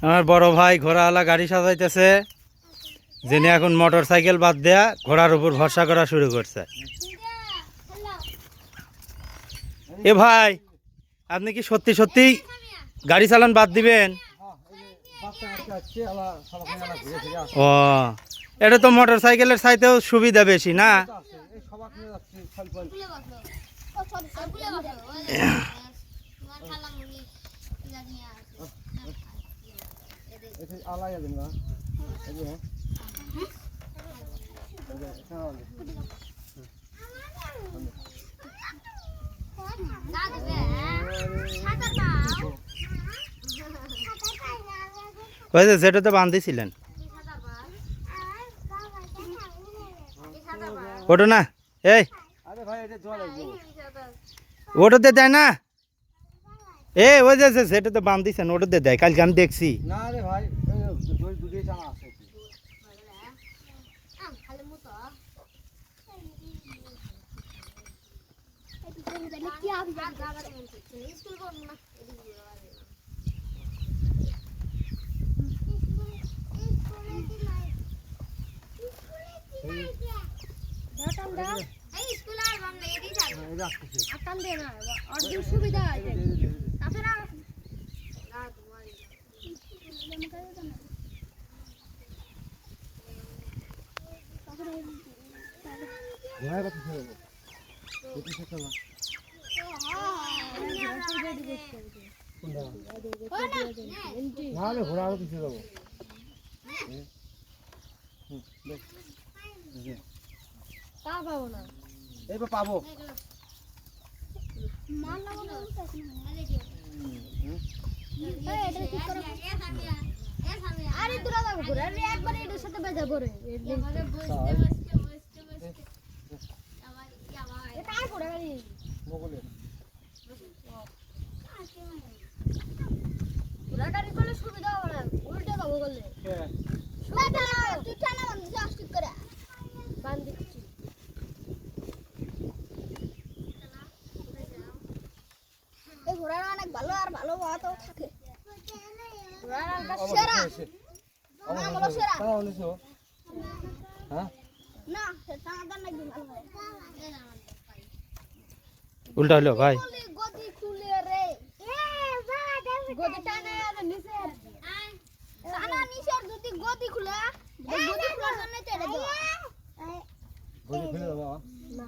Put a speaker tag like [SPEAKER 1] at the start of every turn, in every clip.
[SPEAKER 1] আমার বড় ভাই ঘোড়াওয়ালা গাড়ি সাজাইতেছে, যিনি এখন মোটর সাইকেল বাদ দেয়া ঘোড়ার উপর ভরসা করা শুরু করছে। এ ভাই, আপনি কি সত্যি সত্যি গাড়ি চালান বাদ দিবেন? ও, এটা তো মোটর সাইকেলের চাইতেও সুবিধা বেশি না? ওই যে যেটাতে বান্ধিছিলেন ওটা না, এই ওটাতে দেয় না? এ ওই যে যেটাতে বান্ধিছেন ওটাতে দেয়, কালকে আমি দেখছি।
[SPEAKER 2] না রে ভাই, দুধে জানা আছে।
[SPEAKER 3] সুবিধা
[SPEAKER 2] ঘোড়া আরো পিছিয়ে যাবো।
[SPEAKER 3] পাবো না,
[SPEAKER 2] এইবার পাবো।
[SPEAKER 3] আরে তোরা যাবো করে একবার এটার সাথে বেজা পড়ে গাড়ি করলে সুবিধা হবে না, উল্টে যাবো করলে বান্ধিচ্ছি। এই ঘোড়াটা অনেক ভালো, আর ভালো হাতও থাকে।
[SPEAKER 1] উল্টা হলো ভাই,
[SPEAKER 3] গদি খুলে রে, গদি টানে নিচে টানা নিচের যদি গদি খুলে, গদি খোলার জন্য তেড়ে দেওয়া।
[SPEAKER 2] গদি খুলে দেবো
[SPEAKER 3] না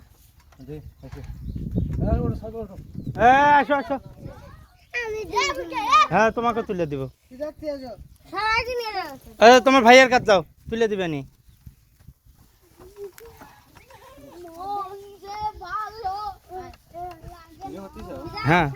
[SPEAKER 2] দে ওকে।
[SPEAKER 1] আসো আসো, হ্যাঁ তোমাকে তুলে দিব। তোমার ভাইয়ের কাছে যাও, তুলে দিবেনি। হ্যাঁ